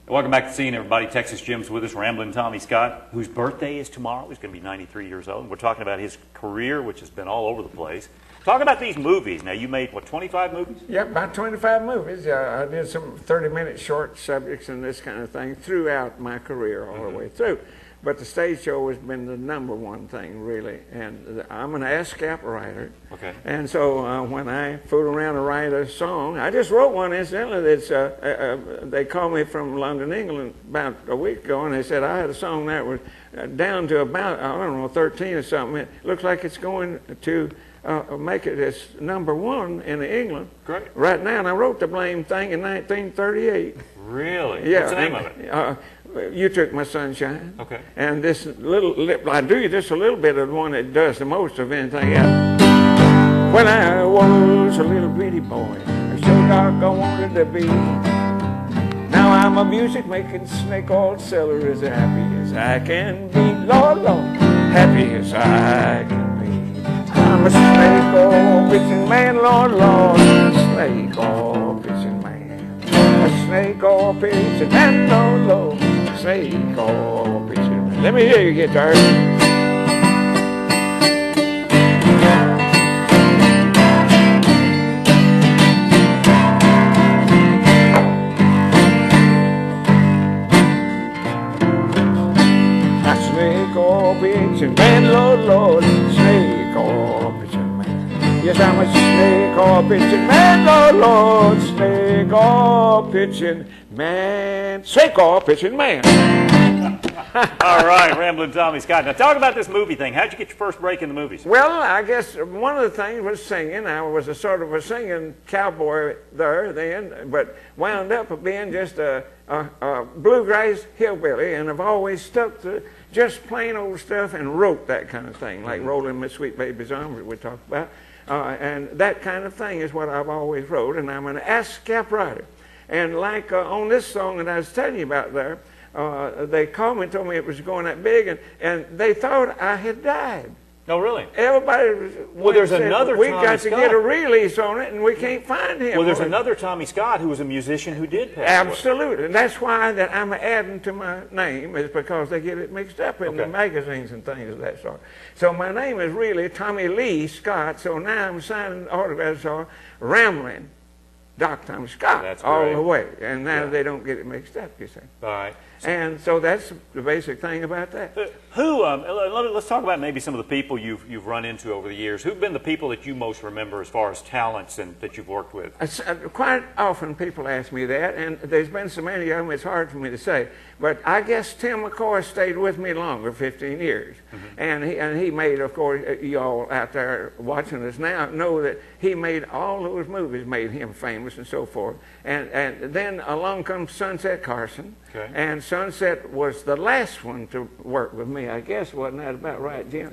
Welcome back to Scene, everybody. Texas Jim's with us, Ramblin' Tommy Scott, whose birthday is tomorrow. He's going to be 93 years old. We're talking about his career, which has been all over the place. Talk about these movies. Now, you made, what, 25 movies? Yep, about 25 movies. I did some 30-minute short subjects and this kind of thing throughout my career all the way through. But the stage show has been the #1 thing, really. And I'm an ASCAP writer. Okay. And so when I fool around to write a song, I just wrote one incidentally that's, they called me from London, England about a week ago, and they said I had a song that was down to about, I don't know, 13 or something. It looks like it's going to make it as #1 in England. Great. Right now, and I wrote the blame thing in 1938. Really? Yeah. What's the name of it? You Took My Sunshine. Okay. And this little, I do just a little bit of the one that does the most of anything else. When I was a little bitty boy, a show dog I wanted to be. Now I'm a music-making snake oil seller, as happy as I can be. Lord, Lord, happy as I can be. I'm a snake oil pitching man, Lord, Lord, snake oil pitching man. A snake oil pitching man, Lord, Lord. Snake oil pitching. Let me hear you guitar. Snake oil pitching man, Lord, Lord, snake oil pitching man. Yes, I'm a snake oil pitching man, Lord, Lord, snake oil pitching man. Snake oil pitching man. All right, Ramblin' Tommy Scott. Now, talk about this movie thing. How'd you get your first break in the movies? Well, I guess one of the things was singing. I was a sort of a singing cowboy there then, but wound up being just a bluegrass hillbilly, and I've always stuck to just plain old stuff and wrote that kind of thing, like Rolling My Sweet Baby's Arms that we talked about. And that kind of thing is what I've always wrote, and I'm an ASCAP writer. And like on this song that I was telling you about there, they called me and told me it was going that big, and they thought I had died. Oh, really? Everybody was, well, there's another we Tommy got to Scott. Get a release on it, and we can't find him. Well, there's another Tommy Scott who was a musician who did pass Absolutely. And that's why that I'm adding to my name, is because they get it mixed up in the magazines and things of that sort. So my name is really Tommy Lee Scott, so now I'm signing autographs for Ramblin'. Doc Tommy Scott, all the way. And now they don't get it mixed up, you see. All right. And so that's the basic thing about that. Let's talk about maybe some of the people you've run into over the years. Who've been the people that you most remember as far as talents and that you've worked with? Quite often people ask me that, and there's been so many of them it's hard for me to say. But I guess Tim McCoy stayed with me longer, 15 years. And he made, of course, you all out there watching us now know that he made all those movies, made him famous and so forth. And then along comes Sunset Carson. Okay. And Sunset was the last one to work with me, I guess. Wasn't that about right, Jim?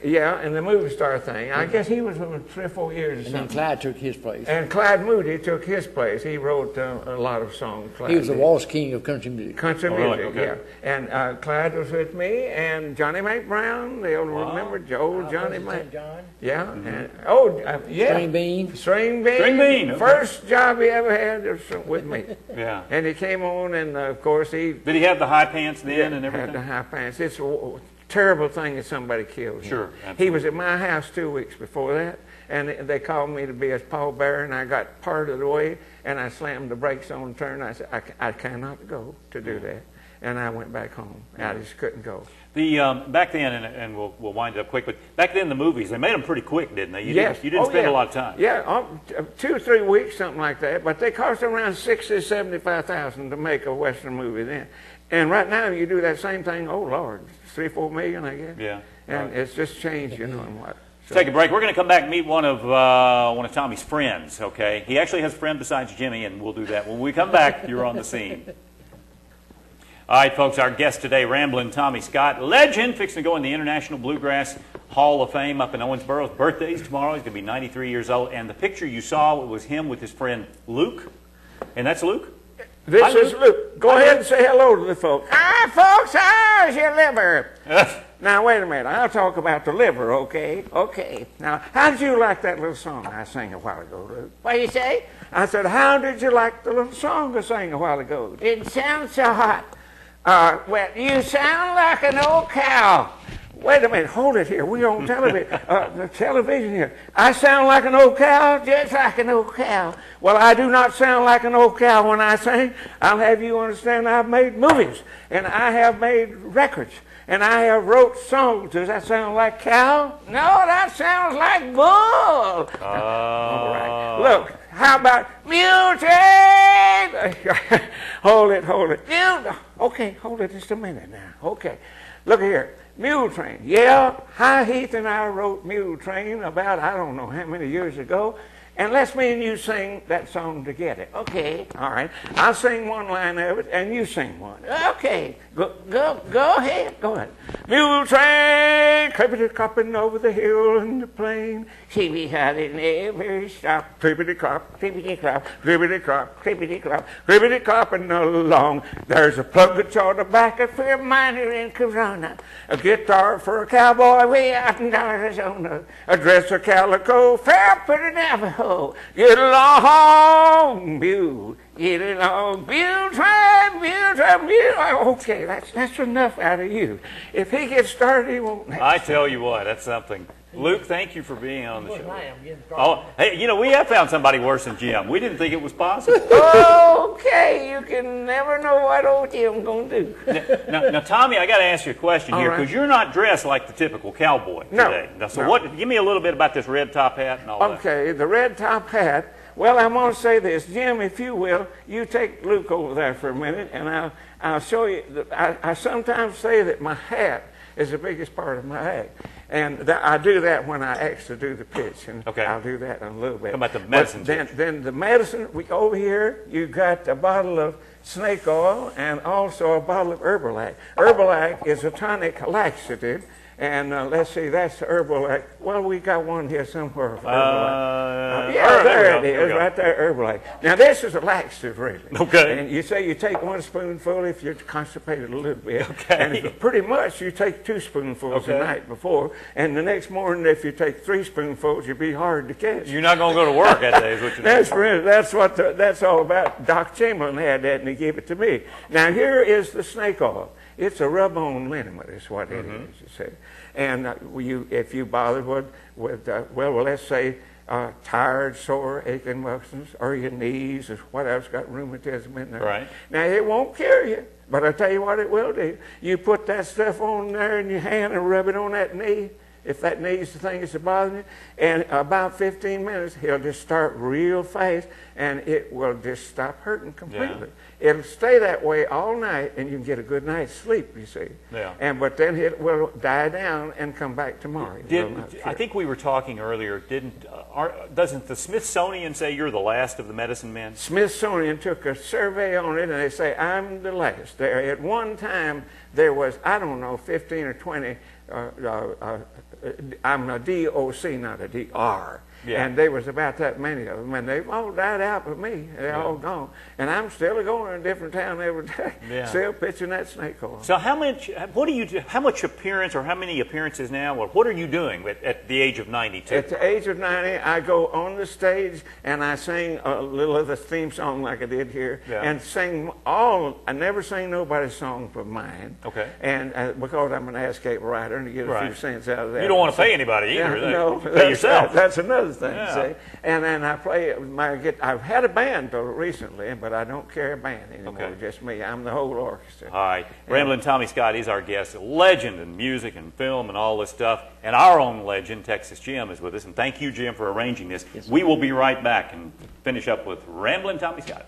Yeah, and the movie star thing. I guess he was with 3 or 4 years or something. And then Clyde took his place. And Clyde Moody took his place. He wrote a lot of songs. Clyde he was the did. Waltz King of country music. Country music, really? Okay. Yeah. And Clyde was with me, and Johnny McBrown. They'll remember Johnny Mac. John. Yeah. And, yeah. String Bean. String Bean. String Bean. Okay. First job he ever had was with me. Yeah. And he came on, and of course Did he have the high pants then and everything? Had the high pants. It's a terrible thing that somebody killed him. Sure. Absolutely. He was at my house 2 weeks before that, and they called me to be his pallbearer, and I got part of the way, and I slammed the brakes on the turn. I said, I cannot go to do that. And I went back home. I just couldn't go. Back then, and we'll wind it up quick, but back then the movies, they made them pretty quick, didn't they? You didn't spend a lot of time. Yeah, 2 or 3 weeks, something like that. But they cost around $60,000 to $75,000 to make a Western movie then. And right now, you do that same thing, oh Lord, 3 or 4 million, I guess. Yeah. And it's just changed, you know, and what. So. Take a break. We're going to come back and meet one of Tommy's friends, okay? He actually has a friend besides Jimmy, and we'll do that. When we come back, you're on the scene. All right, folks, our guest today, Ramblin' Tommy Scott, legend, fixing to go in the International Bluegrass Hall of Fame up in Owensboro. His birthday's tomorrow. He's going to be 93 years old. And the picture you saw was him with his friend Luke. And that's Luke? This is Luke. Go ahead and say hello to the folks. Hi, folks. How's your liver? Now, wait a minute. I'll talk about the liver, okay? Okay. Now, how did you like that little song I sang a while ago, Luke? What do you say? I said, how did you like the little song I sang a while ago? Didn't sound so hot. Well, you sound like an old cow. Wait a minute. Hold it here. We're on television. The television here. I sound like an old cow? Just like an old cow. Well, I do not sound like an old cow when I sing. I'll have you understand I've made movies, and I have made records, and I have wrote songs. Does that sound like cow? No, that sounds like bull. Oh. All right. Look, how about Mule train. hold it. Okay, hold it just a minute now. Okay. Look here. Mule Train. Yeah, High Heath and I wrote Mule Train about, I don't know how many years ago. And let's me and you sing that song together. Okay. All right. I'll sing one line of it, and you sing one. Okay. Go ahead. Go ahead. Mule train, clippity-clopping over the hill and the plain. See me how it never stop. Clippity-clop, Clippity-clop. clippity-clop, Clippity-clop. clippity-clopping along. There's a plug guitar to back it, For a miner in Corona. a guitar for a cowboy, Way out in Arizona. a dress of calico, Fair for the Navajo. get along, mule. Get along. Mule train. Mule train. Mule. Okay, that's enough out of you. If he gets started, he won't. I tell you what, that's something. Luke, thank you for being on the show. Oh, hey, you know, we have found somebody worse than Jim. We didn't think it was possible. Okay, you can never know what old Jim's going to do. Now, Tommy, I got to ask you a question All here, right. because you're not dressed like the typical cowboy today. Now, so no. give me a little bit about this red top hat and all that. Okay, the red top hat. Well, I'm going to say this. Jim, if you will, you take Luke over there for a minute, and I'll show you. I sometimes say that my hat is the biggest part of my act. And I do that when I actually do the pitch, and Okay. I'll do that in a little bit. How about the medicine? Then the medicine, over here, you got a bottle of snake oil and also a bottle of Herbalac. Herbalac is a tonic laxative. And let's see, that's the Herbalac. Well, we got one here somewhere. Yeah, there it is, right there, Herbalac. Now, this is a laxative, really. Okay. And you say you take 1 spoonful if you're constipated a little bit. Okay. And if, pretty much you take 2 spoonfuls the night before. And the next morning, if you take 3 spoonfuls, you'll be hard to catch. You're not going to go to work that day, is what you're That's all about. Doc Chamberlain had that, and he gave it to me. Now, here is the snake oil. It's a rub-on liniment, is what it is, you see. And if you bother with well, let's say tired, sore, aching muscles, or your knees, or whatever's got rheumatism in there. Right. Now, it won't cure you, but I'll tell you what it will do. You put that stuff on there in your hand and rub it on that knee, if that knee's the thing that's bothering you, and about 15 minutes, he'll just start real fast, and it will just stop hurting completely. It'll stay that way all night, and you can get a good night's sleep, you see. Yeah. But then it will die down and come back tomorrow. I think we were talking earlier, doesn't the Smithsonian say you're the last of the medicine men? Smithsonian took a survey on it, and they say, I'm the last. At one time, there was, I don't know, 15 or 20, I'm a DOC, not a DR. Yeah. And there was about that many of them, and they've all died out with me. They're all gone. And I'm still going to a different town every day, still pitching that snake oil. So how much appearance, or how many appearances now, or what are you doing at the age of 92? At the age of 90, I go on the stage, and I sing a little of the theme song like I did here, and sing I never sing nobody's song but mine. Okay. And because I'm an ASCAP writer, and to get a few cents out of that. You don't want to pay anybody either. No, pay yourself. That's another thing, see? And then I play I've had a band till recently, but I don't carry a band anymore, just me. I'm the whole orchestra. All right. Ramblin' Tommy Scott, he's our guest, a legend in music and film and all this stuff. And our own legend, Texas Jim, is with us. And thank you, Jim, for arranging this. Yes, we will be right back and finish up with Ramblin' Tommy Scott.